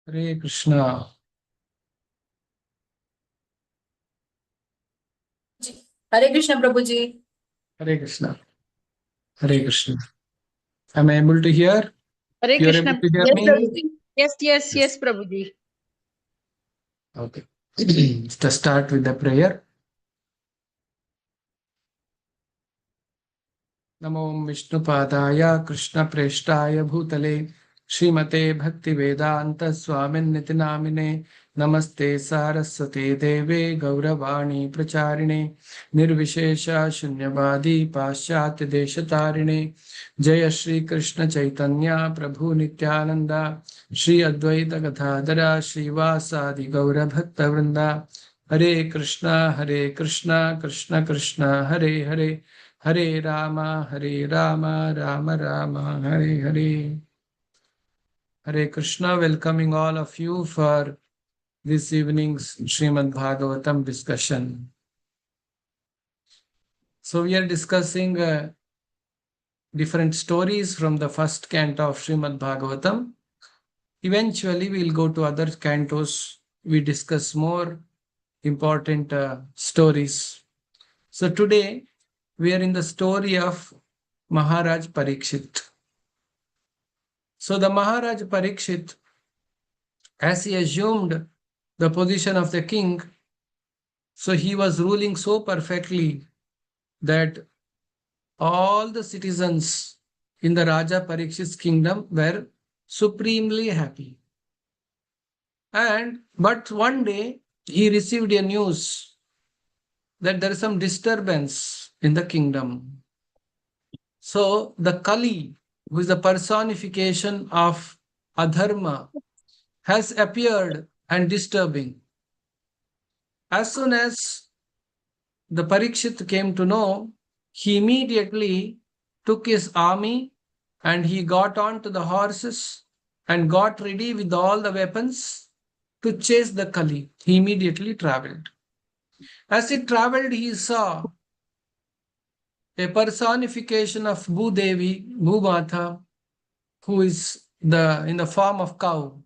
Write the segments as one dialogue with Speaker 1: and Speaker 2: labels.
Speaker 1: Hare Krishna.
Speaker 2: Hare Krishna Prabhu ji.
Speaker 1: Hare Krishna. Hare Krishna. Am I able to hear?
Speaker 3: Hare
Speaker 1: You are able
Speaker 3: Krishna.
Speaker 1: to hear
Speaker 2: yes
Speaker 1: me?
Speaker 2: Prabhu ji.
Speaker 3: Yes,
Speaker 1: Yes.
Speaker 3: Prabhuji.
Speaker 1: Okay. Let's start with the prayer. नमो विष्णुपादाय कृष्णप्रेष्ठाय भूतले श्रीमते भक्तिवेदान्त स्वामिन्निति नामिने नमस्ते सारस्वते देवे गौरवाणी प्रचारिणे निर्विशेष शून्यवादी पाश्चात्य देशतारिणे जय श्री कृष्ण चैतन्य प्रभु नित्यानंद श्री अद्वैत गदाधर श्रीवासादि गौर भक्त वृंदा हरे Krishna Krishna Krishna Hare Hare Hare Rama, Rama Rama, Hare Hare. Hare Krishna, welcoming all of you for this evening's Srimad Bhagavatam discussion. So we are discussing different stories from the first canto of Srimad Bhagavatam. Eventually, we'll go to other cantos. We discuss more important stories. So today, we are in the story of Maharaj Parikshit. So the Maharaj Parikshit, as he assumed the position of the king, so he was ruling so perfectly that all the citizens in the Raja Parikshit's kingdom were supremely happy. But one day he received a news that there is some disturbance in the kingdom. So the Kali, who is the personification of adharma, has appeared and disturbing. As soon as the Parikshit came to know, he immediately took his army and he got on to the horses and got ready with all the weapons to chase the Kali. He immediately traveled. As he traveled, he saw a personification of Bhudevi, Bhumata, who is in the form of cow,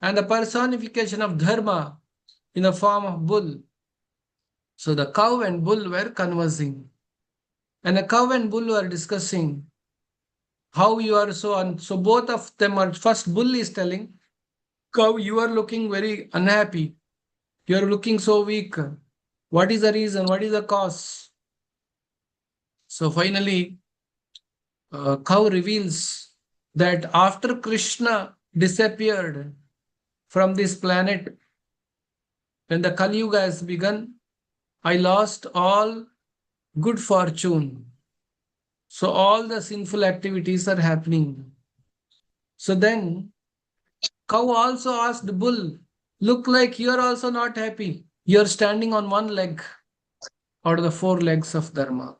Speaker 1: and the personification of Dharma in the form of bull. So the cow and bull were conversing. And a cow and bull were discussing how you are so on. So both of them are, first bull is telling, cow, you are looking very unhappy. You are looking so weak. What is the reason? What is the cause? So finally, cow reveals that after Krishna disappeared from this planet, when the Kali Yuga has begun, I lost all good fortune. So all the sinful activities are happening. So then cow also asked bull, look like you're also not happy. You're standing on one leg out of the four legs of Dharma.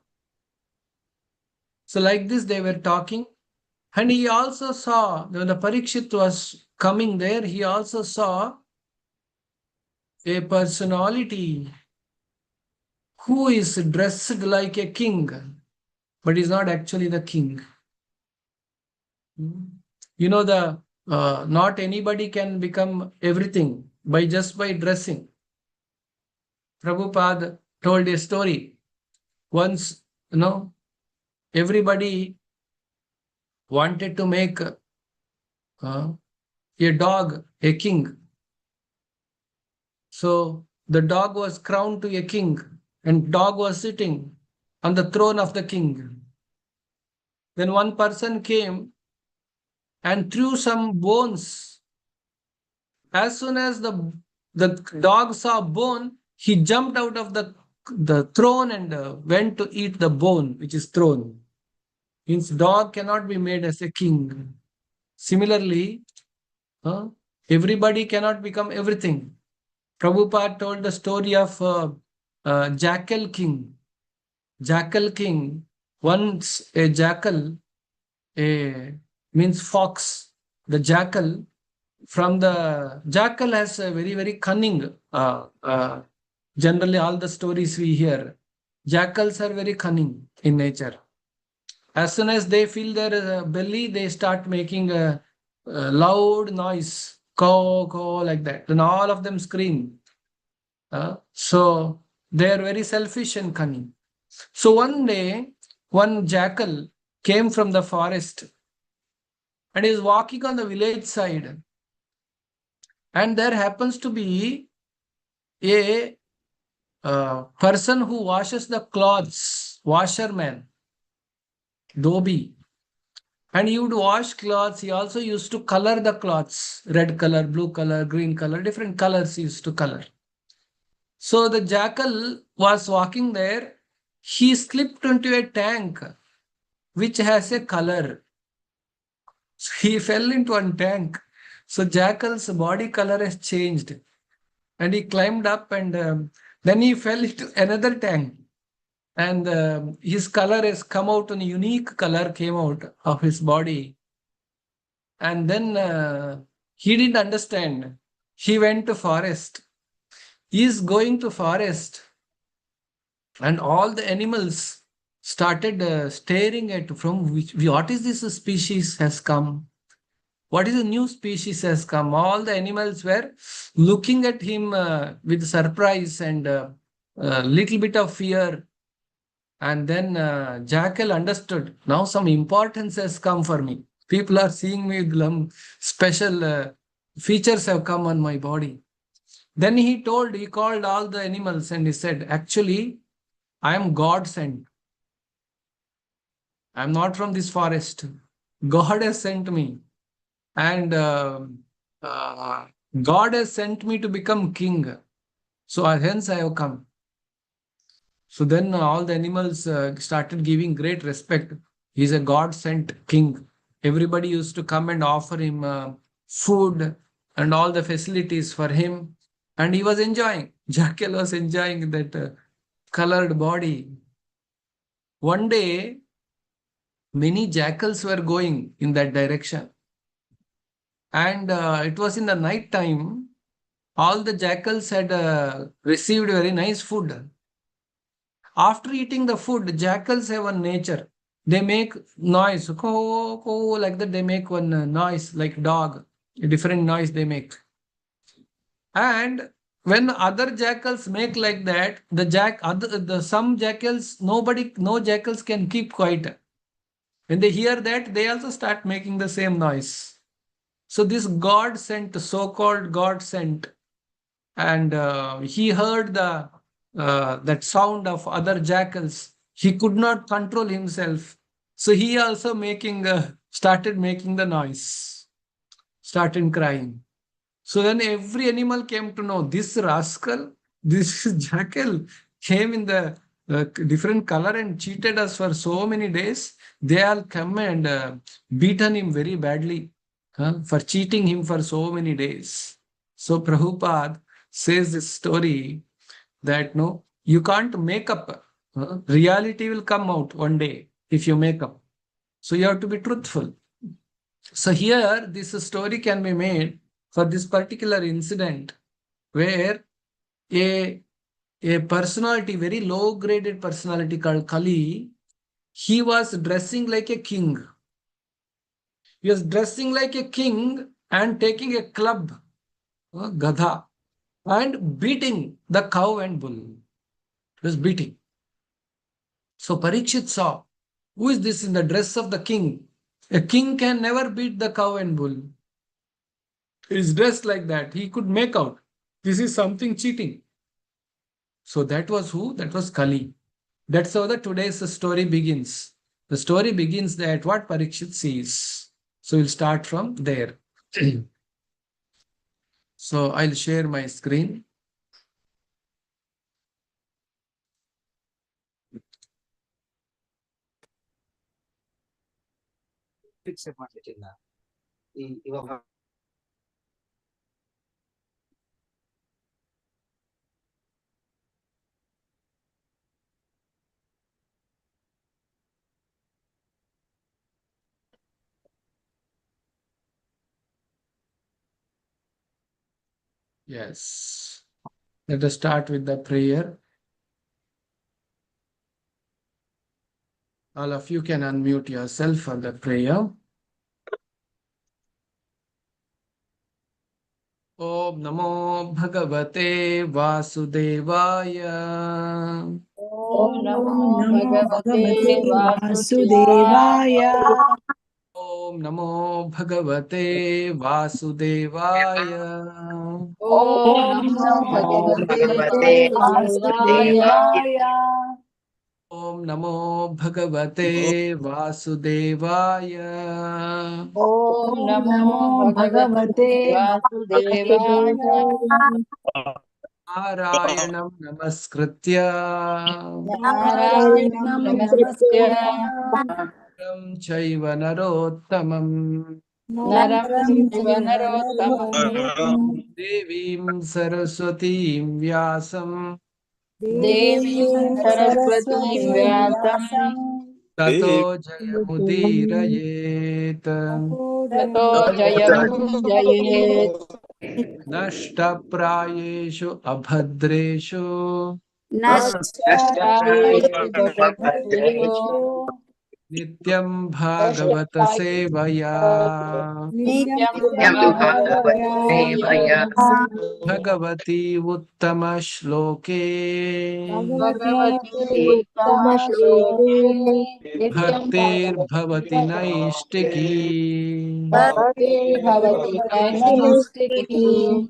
Speaker 1: So like this they were talking. And he also saw, when the Parikshit was coming there, he also saw a personality who is dressed like a king, but is not actually the king. You know, not anybody can become everything by dressing. Prabhupada told a story. Once, everybody wanted to make a dog a king. So the dog was crowned to a king, and dog was sitting on the throne of the king. Then one person came and threw some bones. As soon as the dog saw bone, he jumped out of the throne and went to eat the bone, which is throne. Means dog cannot be made as a king. Similarly, everybody cannot become everything. Prabhupada told the story of Jackal King. Jackal King, once a jackal, means fox. The jackal has a very, very cunning. Generally, all the stories we hear, jackals are very cunning in nature. As soon as they feel their belly, they start making a loud noise caw, caw, like that. Then all of them scream. So they are very selfish and cunning. So one day, one jackal came from the forest and is walking on the village side. And there happens to be a person who washes the clothes, washerman, dhobi. And he would wash clothes. He also used to color the clothes, red color, blue color, green color, different colors he used to color. So the jackal was walking there. He slipped into a tank which has a color. So he fell into one tank. So jackal's body color has changed, and he climbed up, and then he fell into another tank, and his color has come out. A unique color came out of his body, and then he didn't understand. He went to forest. He is going to forest, and all the animals started staring at from which what is this species has come, what is a new species has come. All the animals were looking at him with surprise and a little bit of fear. And then jackal understood, now some importance has come for me. People are seeing me with special features have come on my body. Then he called all the animals and he said, actually, I am God sent. I am not from this forest. God has sent me. And uh, God has sent me to become king. So hence I have come. So then all the animals started giving great respect. He's a God sent king. Everybody used to come and offer him food and all the facilities for him. And he was enjoying. Jackal was enjoying that colored body. One day, many jackals were going in that direction. And it was in the night time. All the jackals had received very nice food. After eating the food, jackals have a nature. They make noise, ko, ko, like that. They make one noise like dog, a different noise they make. And when other jackals make like that, the some jackals, no jackals can keep quiet. When they hear that, they also start making the same noise. So this God sent, so-called God sent, and he heard the that sound of other jackals. He could not control himself, so he also started making the noise, started crying. So then every animal came to know this rascal, this jackal came in the different color and cheated us for so many days. They all come and beaten him very badly for cheating him for so many days. So Prabhupada says this story that no, you can't make up. Reality will come out one day if you make up. So you have to be truthful. So here, this story can be made for this particular incident where a, a personality, very low graded personality called Kali, he was dressing like a king. He was dressing like a king and taking a club, Gadha, and beating the cow and bull. He was beating. So Parikshit saw, who is this in the dress of the king? A king can never beat the cow and bull. He is dressed like that. He could make out this is something cheating. So that was who? That was Kali. That's how the today's story begins. The story begins that what Parikshit sees. So we'll start from there. So I'll share my screen.
Speaker 3: Fix ಮಾಡ್ಲಿಕ್ಕಿಲ್ಲ ಇವಾಗ
Speaker 1: Yes. Let us start with the prayer. All of you can unmute yourself for the prayer. Om Namo Bhagavate Vasudevaya.
Speaker 2: Om Namo
Speaker 4: Namo
Speaker 2: Bhagavate
Speaker 4: Bhagavate
Speaker 2: Vasudevaya.
Speaker 4: Vasudevaya.
Speaker 1: Om Namo Bhagavate Vasudevaya.
Speaker 2: Om
Speaker 4: Om
Speaker 2: Namo
Speaker 4: Namo
Speaker 2: Bhagavate
Speaker 4: Bhagavate
Speaker 2: Vasudevaya.
Speaker 4: Vasudevaya.
Speaker 1: Om Namo Bhagavate Vasudevaya.
Speaker 2: Om
Speaker 4: Om
Speaker 2: Namo
Speaker 4: Namo
Speaker 2: Bhagavate
Speaker 4: Bhagavate
Speaker 2: Vasudevaya.
Speaker 4: Vasudevaya.
Speaker 1: Narayanam Namaskritya
Speaker 2: Narayanam
Speaker 4: Narayanam
Speaker 2: Namaskritya
Speaker 4: Namaskritya.
Speaker 1: Ram Chaiva Narottamam
Speaker 2: Naram
Speaker 4: Naram
Speaker 2: Shiva
Speaker 4: Chaiva
Speaker 2: Narottamam
Speaker 4: Narottamam.
Speaker 1: Devim Saraswatim Vyasam
Speaker 2: Devim
Speaker 4: Devim
Speaker 2: Saraswatim
Speaker 4: Saraswatim
Speaker 2: Vyasam
Speaker 4: Vyasam.
Speaker 1: Tato Jayamudirayet
Speaker 4: Tato
Speaker 2: Tato
Speaker 4: Jayam.
Speaker 2: Jayamudayet
Speaker 1: Nashtaprayeshu Abhadreshu
Speaker 2: Nashtaprayeshu Bhadreshu
Speaker 4: Nashtaprayeshu
Speaker 1: Nityam Bhagavata Sevaya
Speaker 4: Nityam
Speaker 2: Nityam
Speaker 4: Bhagavata
Speaker 2: Bhagavata
Speaker 4: Sevaya.
Speaker 2: Sevaya
Speaker 1: Bhagavati Uttama Shloke
Speaker 4: Bhagavati
Speaker 2: Bhagavati Uttama
Speaker 4: Uttama
Speaker 2: Shloke Nityam
Speaker 1: Bhaktir Bhavati
Speaker 2: Bhagavata
Speaker 1: Naistiki.
Speaker 2: Bhakti Bhavati Naistiki.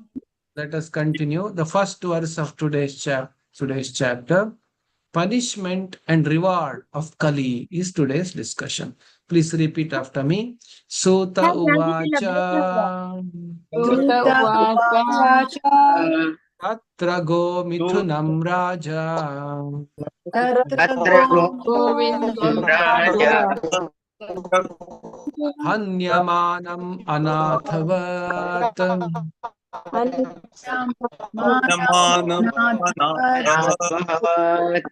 Speaker 1: Let us continue the first verse of today's chapter. Punishment and reward of Kali is today's discussion. Please repeat after me. Sota uvacha
Speaker 2: Sutta
Speaker 4: Sutta
Speaker 2: Uvacha
Speaker 4: Uvacha.
Speaker 1: Tatra go mithunam raja
Speaker 4: Tatra
Speaker 2: Govindam
Speaker 4: Govindam
Speaker 2: Raja
Speaker 4: Raja.
Speaker 1: Hanyamanam anathavat
Speaker 4: Anyam
Speaker 5: Namanam
Speaker 4: Manadhavat.
Speaker 5: Anathavat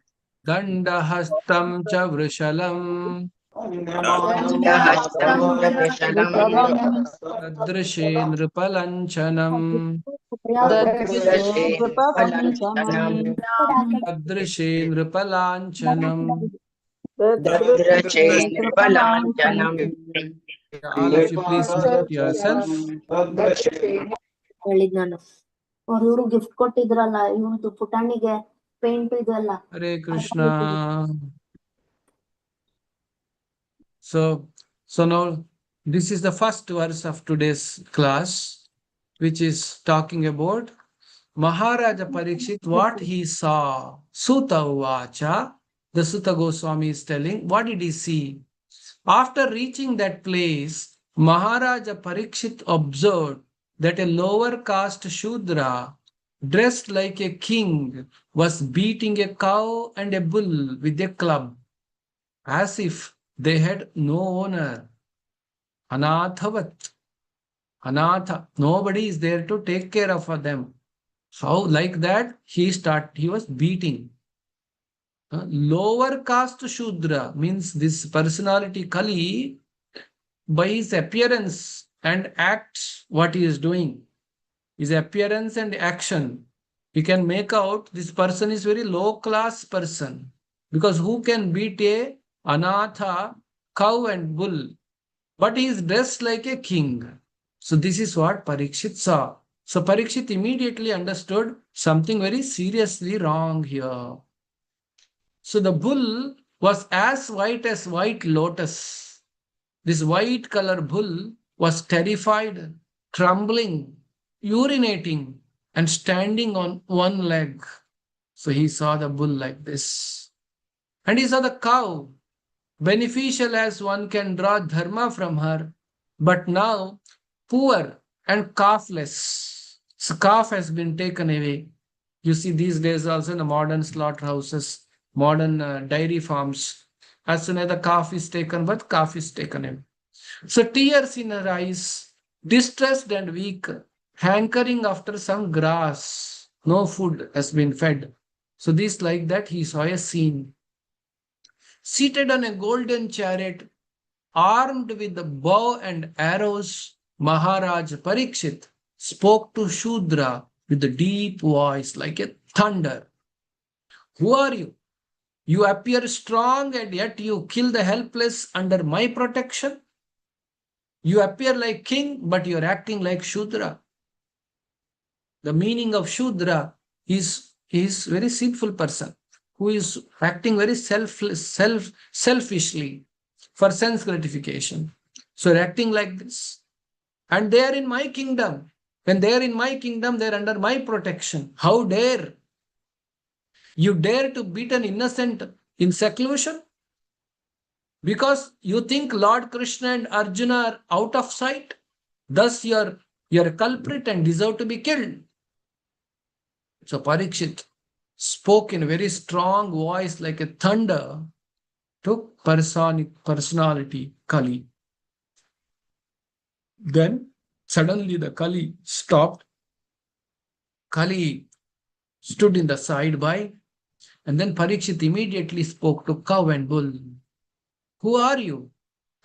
Speaker 1: Dandahastam cha vrishalam
Speaker 5: Dandahastam Vishalam
Speaker 1: Tadrishe nripalanchanam
Speaker 2: Dadrishe
Speaker 5: Tadrashe Palantanam
Speaker 2: Nrupapancham
Speaker 1: Tadrishe nripalanchanam.
Speaker 2: Dadrishe
Speaker 5: Tadrashe
Speaker 2: Nrupapancham
Speaker 5: Palantanam
Speaker 1: All of you, please mute yourself.
Speaker 6: ಹೇಳಿದ್ ನಾನು ಅವ್ರು ಇವ್ರು gift ಕೊಟ್ಟಿದ್ರಲ್ಲ ಇವ್ರದ್ದು ಪುಟಾಣಿಗೆ paint ಇದೆಲ್ಲ
Speaker 1: Hare Krishna. So now this is the first verse of today's class, which is talking about Maharaja Parikshit, what he saw. Suta Uvacha, the Suta Goswami is telling, what did he see? After reaching that place, Maharaja Parikshit observed that a lower caste Shudra, dressed like a king, was beating a cow and a bull with a club, as if they had no owner. Anathavat. Anatha. Nobody is there to take care of them. How like that he was beating. Lower caste Shudra means this personality Kali, by his appearance and acts, what he is doing, his appearance and action, you can make out this person is very low class person, because who can beat a anatha cow and bull, but he is dressed like a king. So this is what Parikshit saw. So Parikshit immediately understood something very seriously wrong here. So the bull was as white as white lotus. This white color bull was terrified, trembling, urinating, and standing on one leg. So he saw the bull like this. And he saw the cow, beneficial as one can draw dharma from her, but now poor and calfless. So calf has been taken away. You see these days also in the modern slaughterhouses, modern dairy farms. As soon as the calf is taken, but calf is taken away. So tears in her eyes, distressed and weak, hankering after some grass. No food has been fed. So this like that he saw a scene. Seated on a golden chariot, armed with the bow and arrows, Maharaj Parikshit spoke to Shudra with a deep voice like a thunder. Who are you? You appear strong and yet you kill the helpless under my protection. You appear like king, but you're acting like Shudra. The meaning of Shudra is very sinful person who is acting very selfishly for sense gratification. So they're acting like this. And they are in my kingdom. When they are in my kingdom, they are under my protection. How dare you dare to beat an innocent in seclusion? Because you think Lord Krishna and Arjuna are out of sight? Thus you're a culprit and deserve to be killed. So Parikshit spoke in a very strong voice like a thunder to personality Kali. Then suddenly the Kali stopped. Kali stood in the side by, and then Parikshit immediately spoke to cow and bull. Who are you?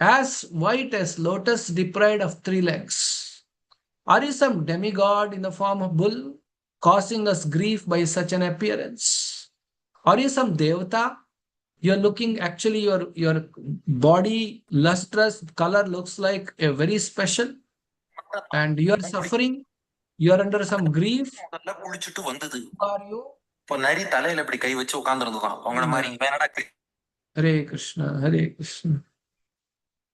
Speaker 1: As white as lotus deprived of 3 legs. Are you some demigod in the form of bull, causing us grief by such an appearance? Are you some devata? You're looking, actually, your body lustrous color looks like a very special, and you're suffering. You're under some grief. Who are you? Hare Krishna, Hare Krishna.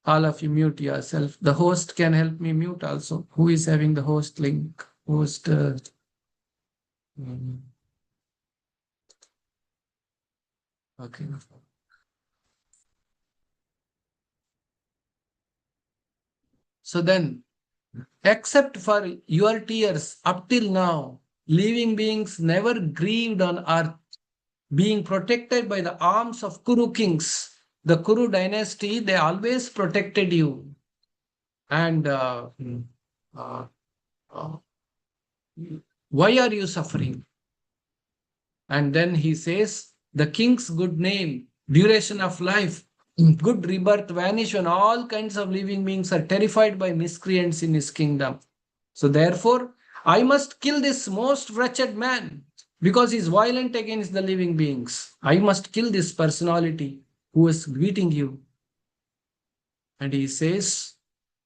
Speaker 1: All of you mute yourself. The host can help me mute also. Who is having the host link? Host. Okay. So then, except for your tears, up till now, living beings never grieved on earth, being protected by the arms of Kuru kings. The Kuru dynasty, they always protected you. And why are you suffering? And then he says, the king's good name, duration of life, good rebirth vanish when all kinds of living beings are terrified by miscreants in his kingdom. So therefore, I must kill this most wretched man because he's violent against the living beings. I must kill this personality who is beating you. And he says,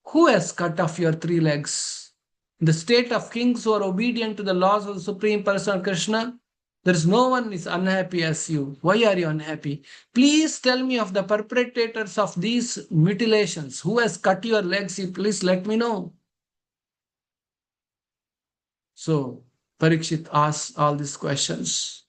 Speaker 1: who has cut off your 3 legs? In the state of kings who are obedient to the laws of the Supreme Person Krishna, there is no one is unhappy as you. Why are you unhappy? Please tell me of the perpetrators of these mutilations. Who has cut your legs? Please let me know. So Parikshit asks all these questions.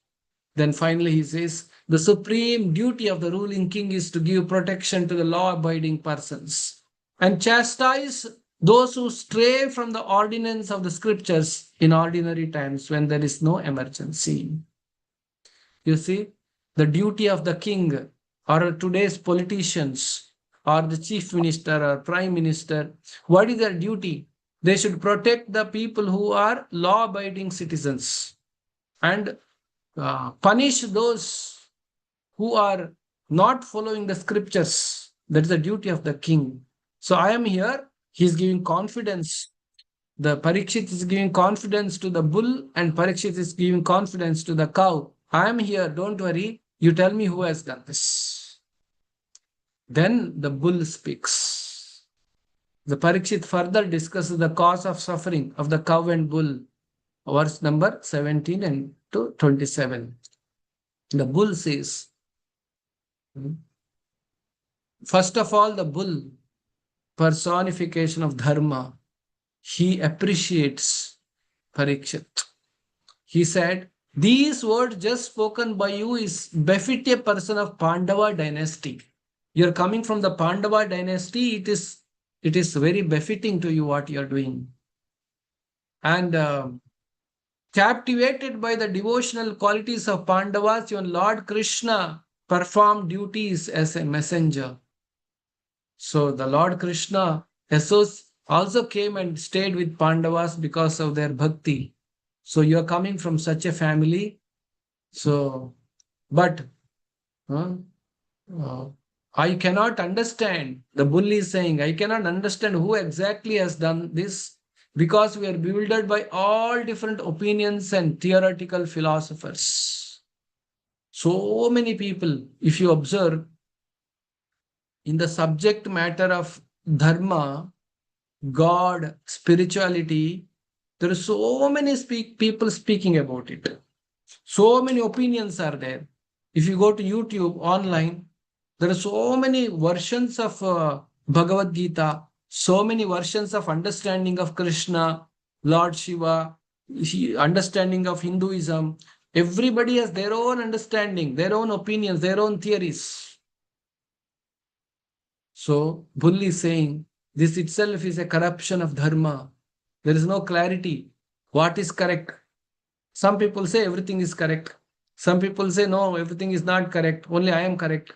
Speaker 1: Then finally he says, the supreme duty of the ruling king is to give protection to the law-abiding persons and chastise those who stray from the ordinance of the scriptures in ordinary times when there is no emergency. You see, the duty of the king or today's politicians or the chief minister or prime minister, what is their duty? They should protect the people who are law-abiding citizens and punish those who are not following the scriptures. That is the duty of the king. So I am here. He is giving confidence. The Parikshit is giving confidence to the bull and Parikshit is giving confidence to the cow. I am here. Don't worry. You tell me who has done this. Then the bull speaks. The Parikshit further discusses the cause of suffering of the cow and bull. Verse number 17 and to 27. The bull says, first of all, the bull, personification of dharma, he appreciates Parikshit. He said, these words just spoken by you is befit a person of Pandava dynasty. You're coming from the Pandava dynasty. It is very befitting to you what you're doing. And captivated by the devotional qualities of Pandavas, even Lord Krishna performed duties as a messenger. So the Lord Krishna also came and stayed with Pandavas because of their bhakti. So you're coming from such a family. So, but I cannot understand. The bull is saying, I cannot understand who exactly has done this because we are bewildered by all different opinions and theoretical philosophers. So many people, if you observe, in the subject matter of dharma, God, spirituality, There are so many people speaking about it. So many opinions are there. If you go to YouTube online, there are so many versions of Bhagavad Gita, so many versions of understanding of Krishna, Lord Shiva, understanding of Hinduism. Everybody has their own understanding, their own opinions, their own theories. So, Bull is saying this itself is a corruption of dharma. There is no clarity. What is correct? Some people say everything is correct. Some people say no, everything is not correct. Only I am correct.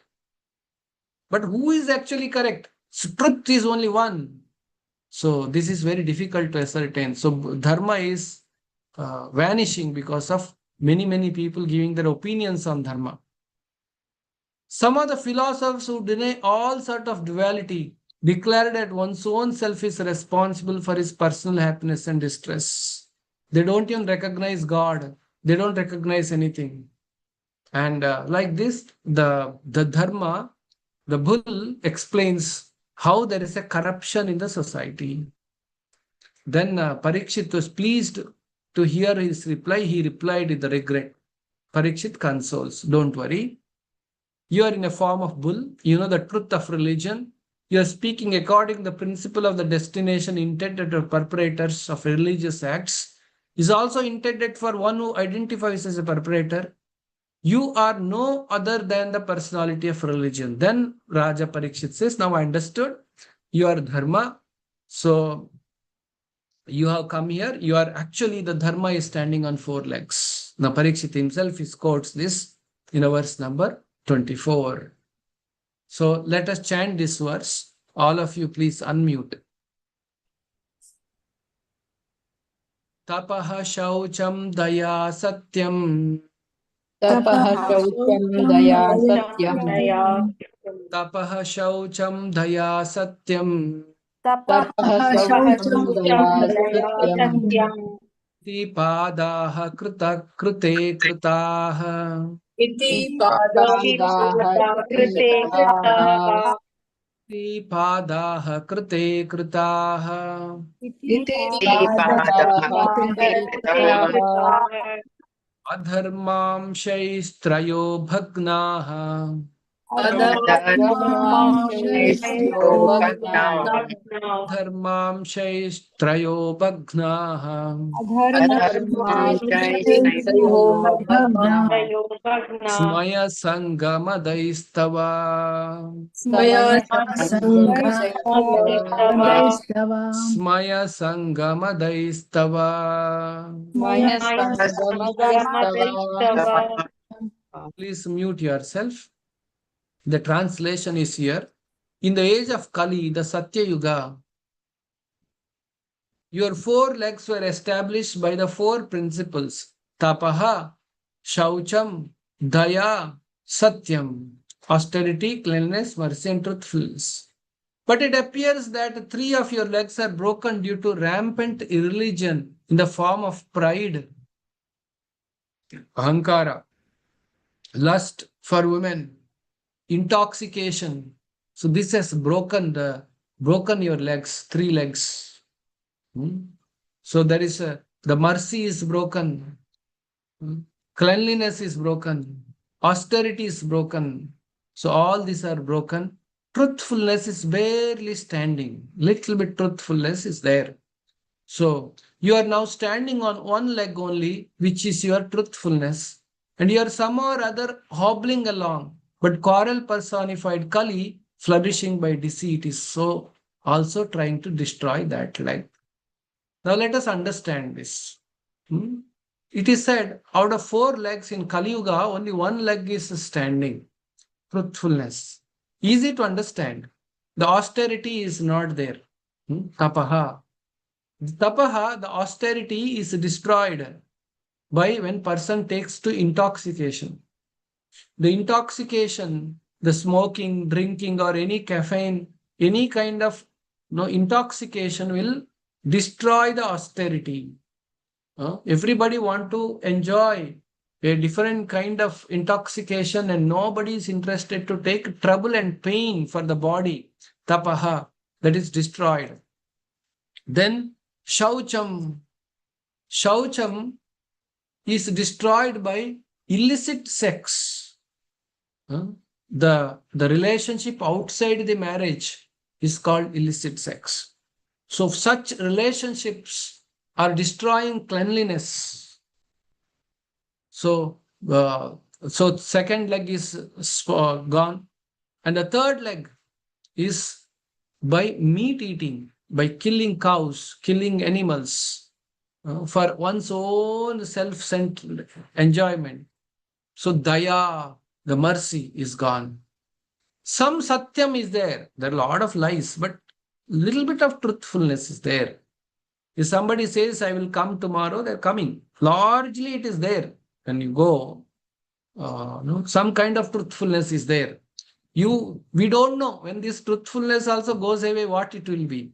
Speaker 1: But who is actually correct? So truth is only one. So this is very difficult to ascertain. So dharma is vanishing because of many people giving their opinions on dharma. Some of the philosophers who deny all sort of duality declare that one's own self is responsible for his personal happiness and distress. They don't even recognize God. They don't recognize anything. And like this, the dharma, the bull explains how there is a corruption in the society. Then Parikshit was pleased to hear his reply. He replied with regret. Parikshit consoles. Don't worry. You are in a form of bull. You know the truth of religion. You are speaking according to the principle of the destination intended for perpetrators of religious acts. Is also intended for one who identifies as a perpetrator. You are no other than the personality of religion. Then Raja Parikshit says, now I understood. You are dharma. So you have come here. You are actually, the dharma is standing on 4 legs. Now Parikshit himself quotes this in verse number 24. So let us chant this verse. All of you please unmute. Tapaha shaucham daya satyam.
Speaker 2: Tapah shaucham daya satyam.
Speaker 1: Tapaha shaucham daya satyam.
Speaker 2: Tapah shaucham daya satyam.
Speaker 1: Iti padaha krute kritaha.
Speaker 2: Iti padaha kritaha.
Speaker 1: Iti padaha krute kritaha.
Speaker 2: Iti
Speaker 5: Padaha
Speaker 2: kritaha.
Speaker 1: Adharmam shaistrayo bhagnaha.
Speaker 2: Adharmam shaiyo bhagna.
Speaker 1: Dharmam shaistrayo bhagnaha.
Speaker 2: Adharmam shaiyo bhagna.
Speaker 1: Smaya sangamadaistava.
Speaker 2: Smaya sangha.
Speaker 1: Smaya sangamadaistava.
Speaker 2: Smaya sangha.
Speaker 1: Please mute yourself. The translation is here. In the age of Kali, the Satya Yuga, your 4 legs were established by the 4 principles. Tapaha, Shaucham, Daya, Satyam. Austerity, cleanliness, mercy and truthfulness. But it appears that 3 of your legs are broken due to rampant irreligion in the form of pride, ahankara, lust for women, intoxication. So this has broken your legs, 3 legs. So there is the mercy is broken, cleanliness is broken, austerity is broken. So all these are broken. Truthfulness is barely standing. Little bit truthfulness is there. So you are now standing on 1 leg only, which is your truthfulness, and you are somehow or other hobbling along. But quarrel personified Kali, flourishing by deceit, is so also trying to destroy that leg. Now let us understand this. It is said out of 4 legs in Kali Yuga, only 1 leg is standing. Truthfulness. Easy to understand. The austerity is not there. Tapaha. Tapaha, the austerity is destroyed by when person takes to intoxication. The intoxication, the smoking, drinking, or any caffeine, any kind of intoxication will destroy the austerity. Everybody want to enjoy a different kind of intoxication and nobody is interested to take trouble and pain for the body. Tapaha, that is destroyed. Then Shaucham, Shaucham is destroyed by illicit sex. The relationship outside the marriage is called illicit sex. So such relationships are destroying cleanliness. So second leg is gone, and the third leg is by meat eating, by killing cows, killing animals for one's own self-centered enjoyment. So daya, the mercy, is gone. Some satyam is there. There are a lot of lies, but little bit of truthfulness is there. If somebody says, I will come tomorrow, they're coming. Largely it is there. When you go, some kind of truthfulness is there. We don't know when this truthfulness also goes away, what it will be.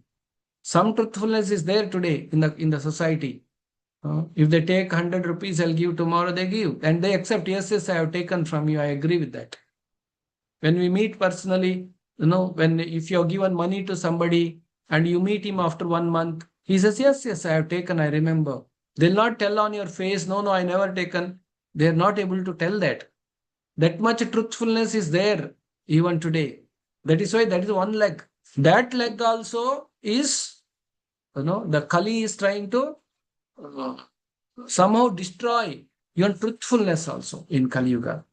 Speaker 1: Some truthfulness is there today in the society. If they take 100 rupees, I'll give tomorrow, they give. And they accept, yes, I have taken from you. I agree with that. When we meet personally, if you have given money to somebody and you meet him after 1 month, he says, yes, I have taken, I remember. They'll not tell on your face, no, I never taken. They're not able to tell that. That much truthfulness is there even today. That is why that is one leg. That leg also is, the Kali is trying to somehow destroy your truthfulness also in Kali Yuga.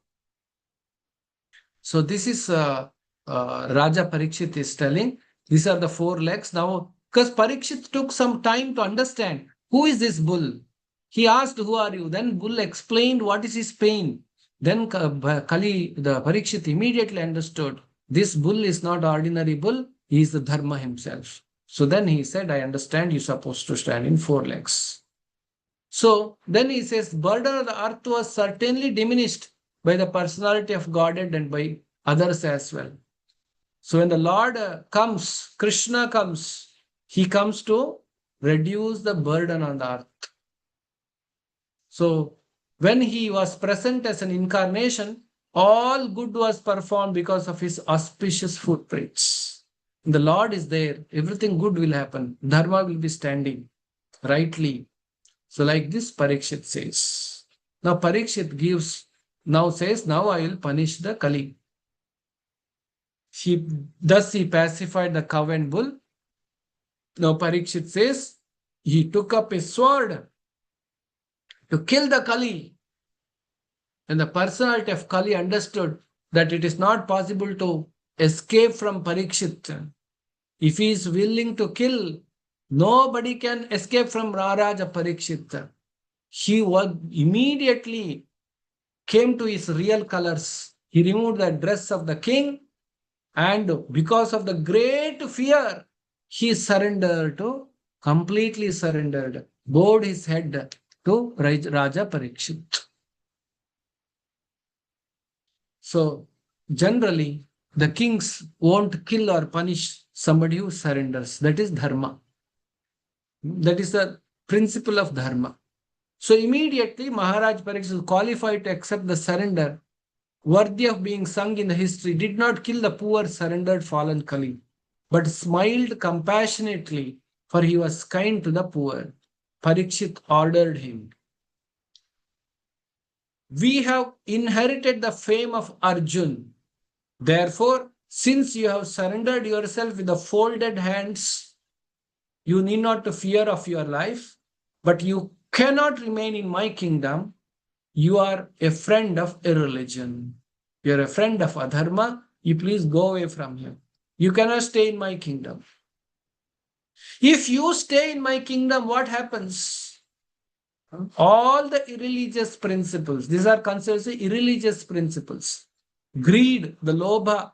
Speaker 1: So this is Raja Parikshit is telling. These are the 4 legs. Now, because Parikshit took some time to understand who is this bull. He asked, who are you? Then bull explained what is his pain. Then Kali, the Parikshit immediately understood this bull is not ordinary bull. He is the Dharma himself. So then he said, I understand you're supposed to stand in 4 legs. So then he says, burden of the earth was certainly diminished by the personality of Godhead and by others as well. So when the Lord comes, Krishna comes, he comes to reduce the burden on the earth. So when he was present as an incarnation, all good was performed because of his auspicious footprints. The Lord is there, everything good will happen. Dharma will be standing rightly. So like this Parikshit says. Now Parikshit says, now I will punish the Kali. Thus he pacified the cow and bull. Now Parikshit says, he took up his sword to kill the Kali. And the personality of Kali understood that it is not possible to escape from Parikshit. If he is willing to kill, nobody can escape from Raja Parikshit. He immediately came to his real colors. He removed the dress of the king, and because of the great fear, he completely surrendered, bowed his head to Raja Parikshit. So generally, the kings won't kill or punish somebody who surrenders. That is dharma. That is the principle of dharma. So immediately Maharaj Parikshit was qualified to accept the surrender, worthy of being sung in the history, did not kill the poor surrendered fallen Kali, but smiled compassionately, for he was kind to the poor. Parikshit ordered him. We have inherited the fame of Arjun. Therefore, since you have surrendered yourself with the folded hands, you need not to fear of your life, but you cannot remain in my kingdom. You are a friend of irreligion. You are a friend of adharma. You please go away from here. You cannot stay in my kingdom. If you stay in my kingdom, what happens? All the irreligious principles, these are considered irreligious principles. Greed, the lobha.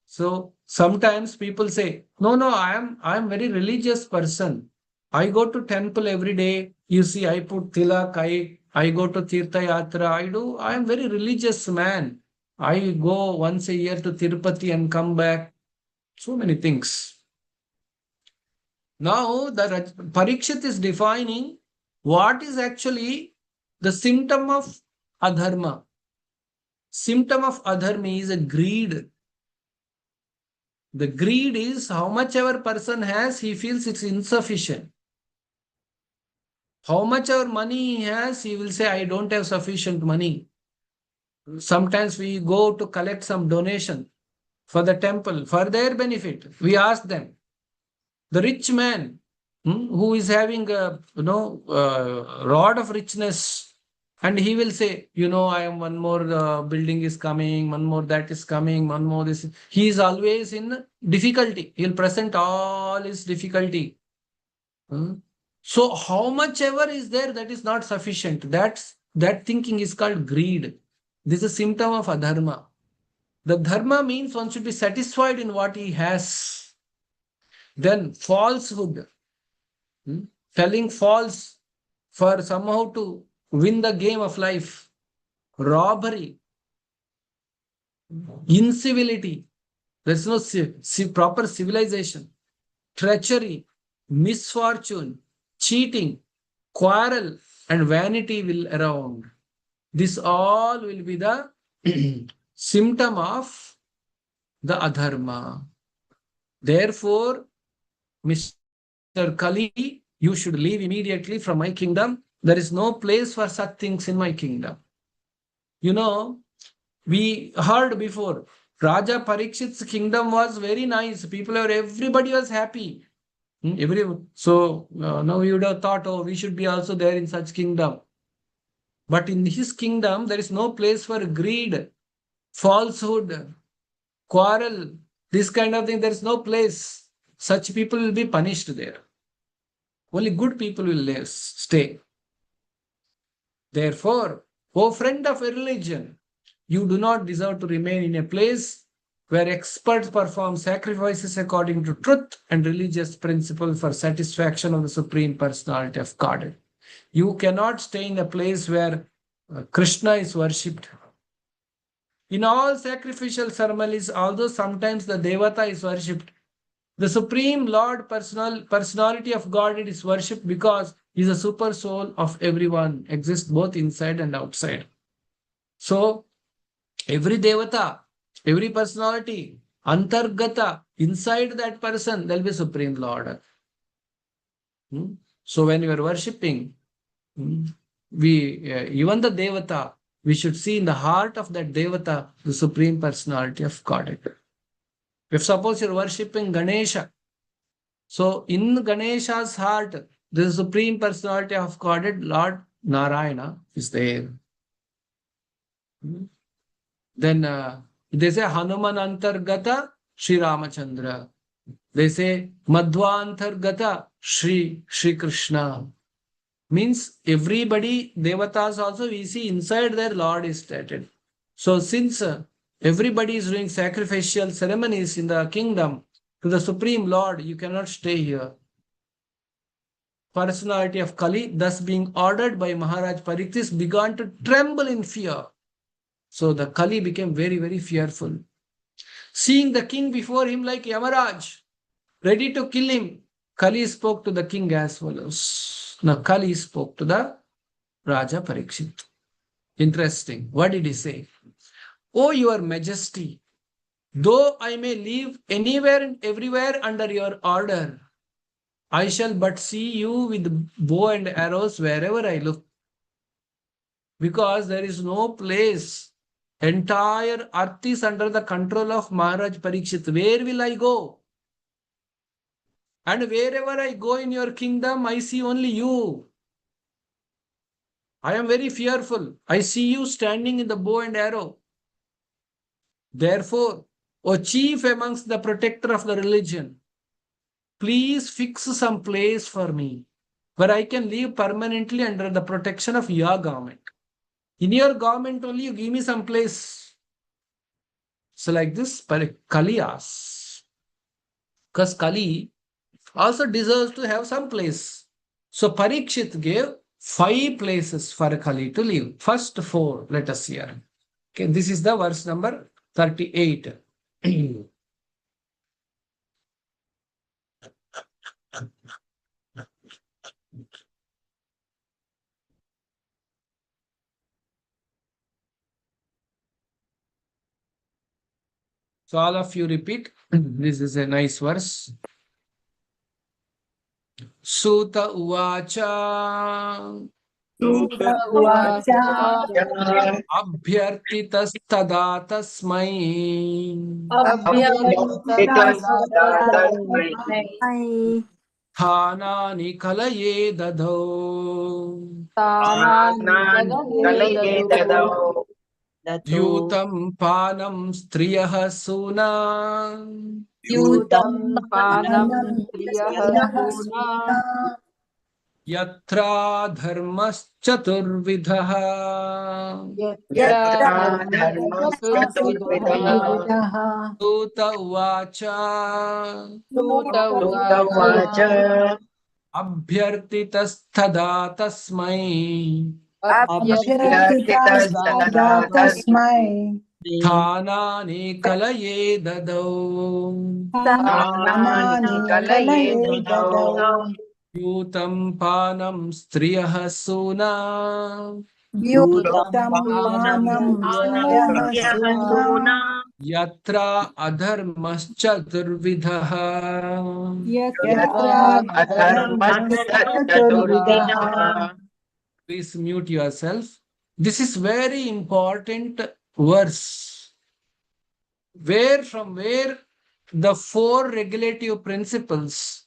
Speaker 1: So sometimes people say, no, I am very religious person. I go to temple every day. You see, I put tilak, I go to Tirtha Yatra. I am very religious man. I go once a year to Tirupati and come back. So many things. Now, the Parikshit is defining what is actually the symptom of adharma. Symptom of adharma is a greed. The greed is how much ever person has, he feels it's insufficient. How much our money he has, he will say, I don't have sufficient money. Sometimes we go to collect some donation for the temple for their benefit. We ask them. The rich man who is having a rod of richness, and he will say, I am one more building is coming, one more that is coming, one more this. He is always in difficulty. He will present all his difficulty. So how much ever is there, that is not sufficient. That thinking is called greed. This is a symptom of adharma. The dharma means one should be satisfied in what he has. Then falsehood, telling false for somehow to win the game of life, robbery, incivility, there's no proper civilization, treachery, misfortune, cheating, quarrel, and vanity will around. This all will be the symptom of the adharma. Therefore, Mr. Kali, you should leave immediately from my kingdom. There is no place for such things in my kingdom. We heard before, Raja Parikshit's kingdom was very nice. Everybody was happy. So now you would have thought, oh, we should be also there in such kingdom. But in his kingdom, there is no place for greed, falsehood, quarrel, this kind of thing. There is no place. Such people will be punished there. Only good people will stay. Therefore, O friend of a religion, you do not deserve to remain in a place where experts perform sacrifices according to truth and religious principle for satisfaction of the Supreme Personality of Godhead. You cannot stay in a place where Krishna is worshipped. In all sacrificial ceremonies, although sometimes the Devata is worshipped, the Supreme Lord Personality of Godhead is worshipped because he is the super soul of everyone, exists both inside and outside. So, every Devata, every personality, Antargata, inside that person, there will be Supreme Lord. So, when you are worshipping, even the Devata, we should see in the heart of that Devata the Supreme Personality of Godhead. If suppose you're worshipping Ganesha, so in Ganesha's heart, the Supreme Personality of Godhead, Lord Narayana, is there. Then they say Hanuman Antargata Sri Ramachandra. They say Madhva Antargata Sri Krishna. Means everybody, Devatas also, we see inside their Lord is stated. So since everybody is doing sacrificial ceremonies in the kingdom to the Supreme Lord, you cannot stay here. Personality of Kali, thus being ordered by Maharaj Parikshit, began to tremble in fear. So the Kali became very, very fearful. Seeing the king before him like Yamaraj, ready to kill him, Kali spoke to the king as follows. Now Kali spoke to the Raja Parikshit. Interesting. What did he say? Oh, your majesty, though I may live anywhere and everywhere under your order, I shall but see you with bow and arrows wherever I look. Because there is no place. Entire earth is under the control of Maharaj Parikshit. Where will I go? And wherever I go in your kingdom, I see only you. I am very fearful. I see you standing in the bow and arrow. Therefore, O chief amongst the protector of the religion, please fix some place for me where I can live permanently under the protection of your government. In your government only, you give me some place. So like this, Kali asks. Because Kali also deserves to have some place. So Parikshit gave 5 places for Kali to live. First 4, let us hear. Okay, this is the verse number 38. So all of you repeat. This is a nice verse. Suta Uvacha
Speaker 2: उवाच
Speaker 1: Abhyartitastada tasmai
Speaker 6: I
Speaker 1: Thanani kalaye dadau
Speaker 5: कलये ददौ
Speaker 1: Yutam panam striyah suna
Speaker 2: यूतं
Speaker 6: Panam
Speaker 2: प्रियः सूना
Speaker 1: Yatra dharmaschaturvidhah
Speaker 2: यत्र
Speaker 5: धर्मश्चतुर्विधः
Speaker 2: धर्मश्चतुर्विधः
Speaker 1: Suta Uvacha
Speaker 2: सूत
Speaker 5: सुत
Speaker 2: उवाच
Speaker 5: उवाच
Speaker 1: Abhyartitastada tasmai
Speaker 2: अभ्यर्थितस्तदा
Speaker 5: अभ्यर्थितस्तदा
Speaker 2: तस्मै
Speaker 1: Thanani kalaye dadau
Speaker 5: स्थानानि कलये ददौ
Speaker 1: Yutam panam striyah suna
Speaker 2: यूतं
Speaker 5: यूतं
Speaker 2: पानं स्त्रियः सूना
Speaker 1: Yatra adharmaschaturvidhah
Speaker 2: यत्र
Speaker 5: यत्र
Speaker 2: धर्मश्चतुर्विधः
Speaker 5: अधर्मश्चतुर्विधः
Speaker 1: Please mute yourself. This is very important verse. From where the four regulative principles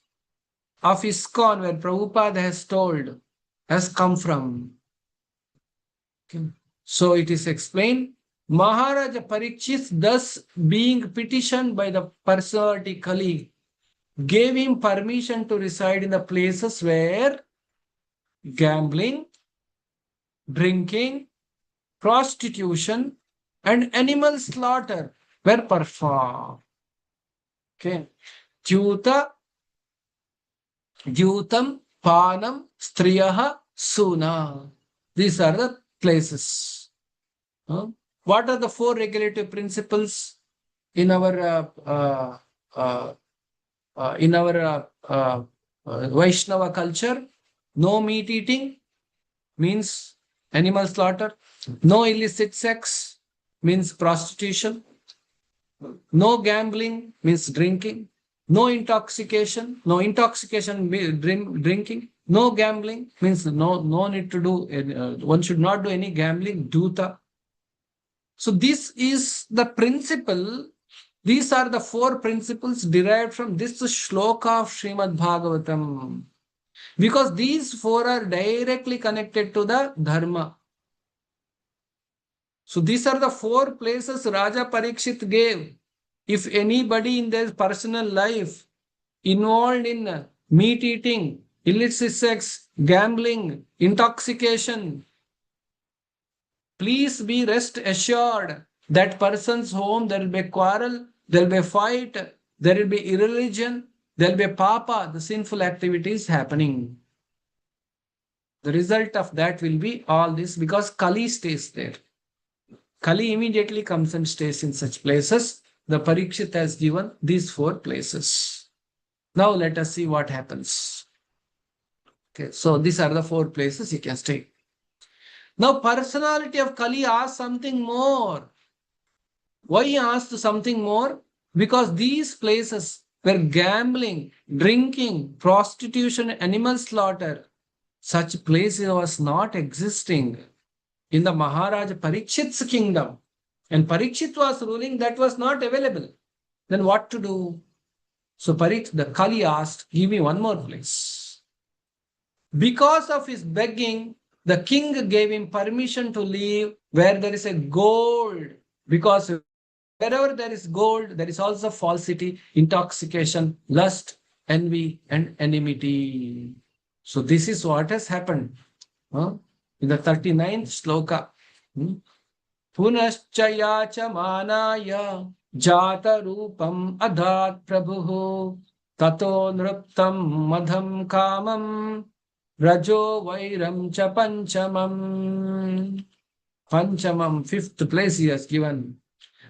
Speaker 1: of ISKCON, where Prabhupada has told, has come from. Okay. So it is explained, Maharaja Parikshit, thus being petitioned by the personality Kali, gave him permission to reside in the places where gambling, drinking, prostitution, and animal slaughter were performed. Okay. Tyuta, Dyutam, Panam, Striyaha, Suna. These are the places. What are the four regulative principles in our Vaishnava culture? No meat eating means animal slaughter. No illicit sex means prostitution. No gambling means drinking. No intoxication. No intoxication drinking. No gambling means no need to do. One should not do any gambling. Duta. So this is the principle. These are the four principles derived from this shloka of Srimad Bhagavatam. Because these four are directly connected to the dharma. So these are the four places Raja Parikshit gave. If anybody in their personal life involved in meat eating, illicit sex, gambling, intoxication, please be rest assured that person's home there will be a quarrel, there will be a fight, there will be irreligion, there will be a papa, the sinful activities happening. The result of that will be all this because Kali stays there. Kali immediately comes and stays in such places. The Parikshit has given these four places. Now let us see what happens. Okay, so these are the four places he can stay. Now personality of Kali asked something more. Why he asked something more? Because these places were gambling, drinking, prostitution, animal slaughter. Such place was not existing in the Maharaja Parikshit's kingdom. And Parikshit was ruling, that was not available. Then what to do? So the Kali asked, give me one more place. Because of his begging, the king gave him permission to leave where there is a gold. Because wherever there is gold, there is also falsity, intoxication, lust, envy, and enmity. So this is what has happened. In the 39th sloka. Punascha cha manaya jata rupam adhat prabhu tato nruptam madham kamam rajo vairam cha panchamam. Panchamam, fifth place he has given.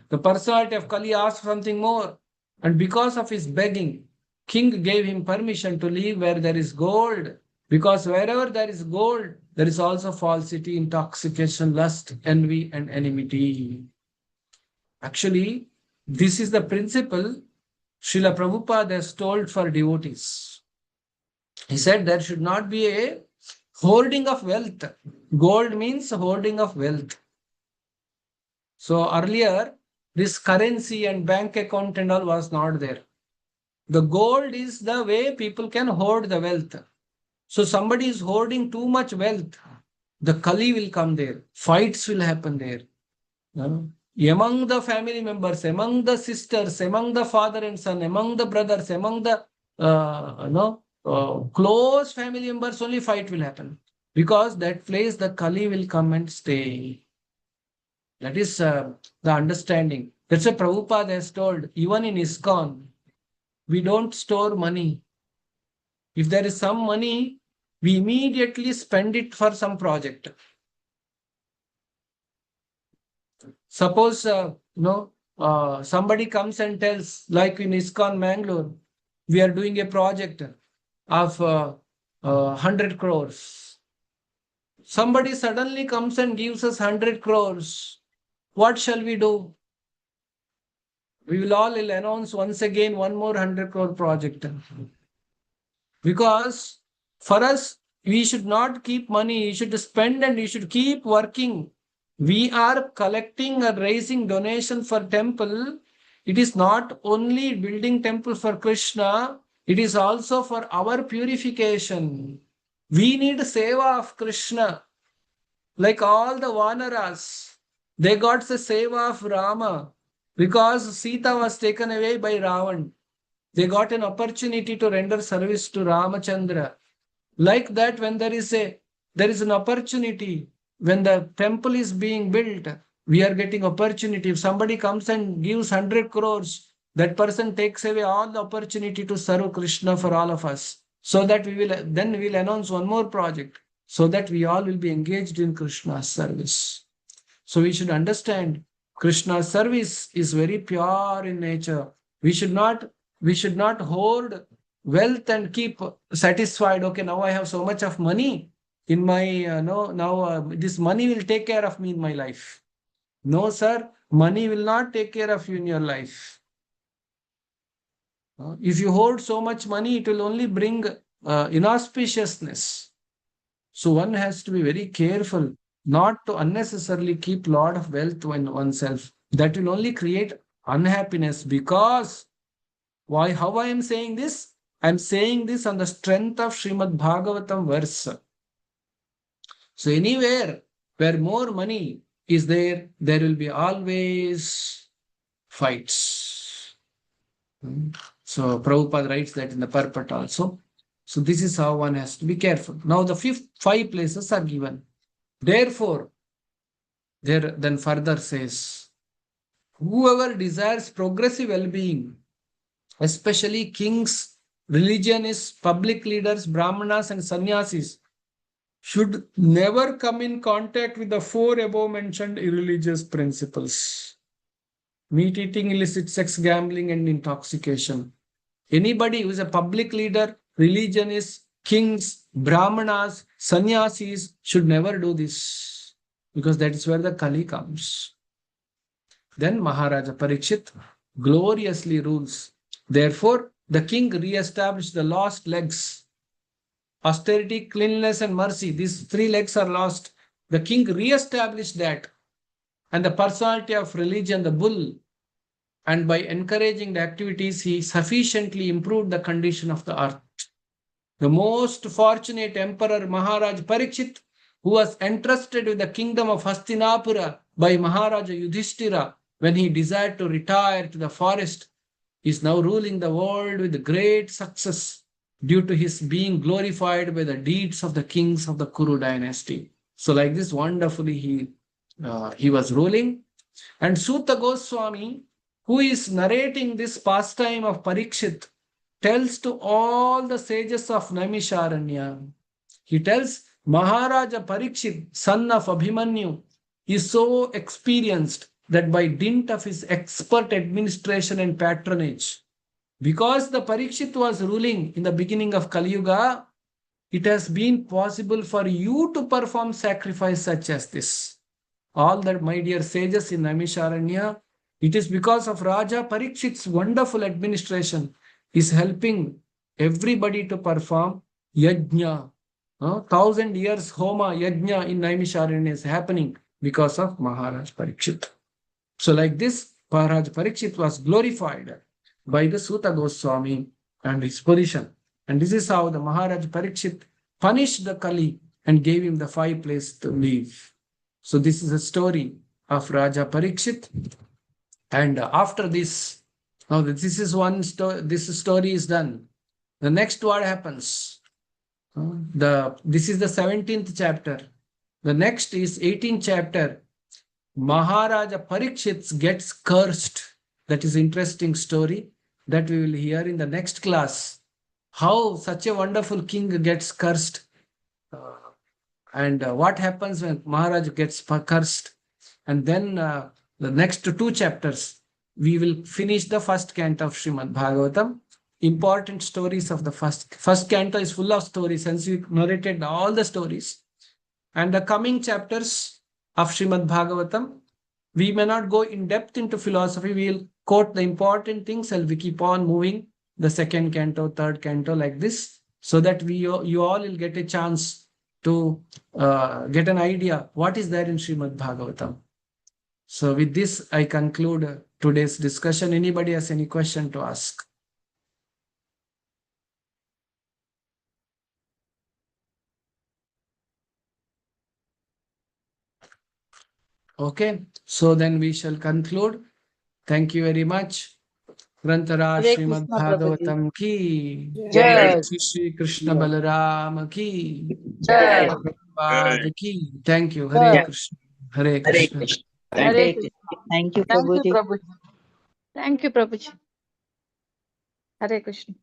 Speaker 1: The personality of Kali asked something more, and because of his begging, king gave him permission to leave where there is gold, because wherever there is gold, there is also falsity, intoxication, lust, envy, and enmity. Actually, this is the principle Srila Prabhupada has told for devotees. He said there should not be a hoarding of wealth. Gold means hoarding of wealth. So earlier, this currency and bank account and all was not there. The gold is the way people can hoard the wealth. So somebody is hoarding too much wealth, the Kali will come there. Fights will happen there. Among the family members, among the sisters, among the father and son, among the brothers, among the close family members, only fight will happen. Because that place the Kali will come and stay. That is the understanding. That's what Prabhupada has told. Even in ISKCON, we don't store money. If there is some money, we immediately spend it for some project. Suppose somebody comes and tells, like in ISKCON Mangalore, we are doing a project of 100 crores. Somebody suddenly comes and gives us 100 crores. What shall we do? We will all announce once again one more 100 crore project. Because for us, we should not keep money. You should spend and you should keep working. We are collecting or raising donation for temple. It is not only building temple for Krishna. It is also for our purification. We need seva of Krishna. Like all the Vanaras, they got the seva of Rama because Sita was taken away by Ravan. They got an opportunity to render service to Ramachandra. Like that, when there is an opportunity, when the temple is being built, we are getting opportunity. If somebody comes and gives 100 crores, that person takes away all the opportunity to serve Krishna for all of us. So that we will announce one more project, so that we all will be engaged in Krishna's service. So we should understand Krishna's service is very pure in nature. We should not hoard wealth and keep satisfied. Okay, now I have so much of money in my, this money will take care of me in my life. No, sir, money will not take care of you in your life. If you hoard so much money, it will only bring inauspiciousness. So one has to be very careful not to unnecessarily keep a lot of wealth in oneself. That will only create unhappiness. Because why? How I am saying this? I am saying this on the strength of Srimad Bhagavatam verse. So anywhere where more money is there, there will be always fights. So Prabhupada writes that in the purport also. So this is how one has to be careful. Now the 5 places are given. Therefore, there then further says, whoever desires progressive well-being, especially kings, religionists, public leaders, brahmanas and sannyasis, should never come in contact with the 4 above mentioned irreligious principles: meat eating, illicit sex, gambling, and intoxication. Anybody who is a public leader, religionists, kings, brahmanas, sannyasis should never do this, because that is where the Kali comes. Then Maharaja Parikshit gloriously rules. Therefore, the king re-established the lost legs. Austerity, cleanliness, and mercy. These 3 legs are lost. The king re-established that. And the personality of religion, the bull. And by encouraging the activities, he sufficiently improved the condition of the earth. The most fortunate emperor, Maharaj Parikshit, who was entrusted with the kingdom of Hastinapura by Maharaja Yudhishthira when he desired to retire to the forest, is now ruling the world with great success due to his being glorified by the deeds of the kings of the Kuru dynasty. So like this, wonderfully he was ruling. And Suta Goswami, who is narrating this pastime of Parikshit, tells to all the sages of Naimisharanya. He tells Maharaja Parikshit, son of Abhimanyu, is so experienced that by dint of his expert administration and patronage, because the Parikshit was ruling in the beginning of Kali Yuga, it has been possible for you to perform sacrifice such as this. All that, my dear sages in Naimisharanya, it is because of Raja Parikshit's wonderful administration is helping everybody to perform yajna. 1,000 years Homa yajna in Naimisharanya is happening because of Maharaj Parikshit. So like this, Maharaj Parikshit was glorified by the Suta Goswami and his position. And this is how the Maharaj Parikshit punished the Kali and gave him the 5 places to live. So this is a story of Raja Parikshit. And after this, now this is one story, this story is done. The next what happens? This is the 17th chapter. The next is 18th chapter. Maharaja Parikshit gets cursed. That is interesting story that we will hear in the next class. How such a wonderful king gets cursed. And what happens when Maharaj gets cursed. And then the next 2 chapters, we will finish the first canto of Srimad Bhagavatam. Important stories of the first canto is full of stories, since we narrated all the stories. And the coming chapters of Srimad Bhagavatam, we may not go in depth into philosophy. We will quote the important things and we keep on moving the 2nd canto, 3rd canto like this, so that you all will get a chance to get an idea what is there in Srimad Bhagavatam. So with this, I conclude today's discussion. Anybody has any question to ask? Okay, so then we shall conclude. Thank you very much. Grantara
Speaker 5: Hare
Speaker 1: Srimad
Speaker 5: Krishna, Prabhuji.
Speaker 1: Bhagavatam ki
Speaker 5: Jai.
Speaker 1: Shri Krishna Balaram ki
Speaker 5: Jai.
Speaker 1: Prabhupada ki. Thank you.
Speaker 5: Jai.
Speaker 1: Hare Krishna. Hare
Speaker 4: Hare
Speaker 1: Krishna.
Speaker 4: Krishna.
Speaker 5: Hare
Speaker 4: Hare
Speaker 5: Krishna.
Speaker 2: Thank you,
Speaker 5: Thank you,
Speaker 2: Prabhuji.
Speaker 5: Prabhuji. Thank you, Prabhuji. Hare Krishna.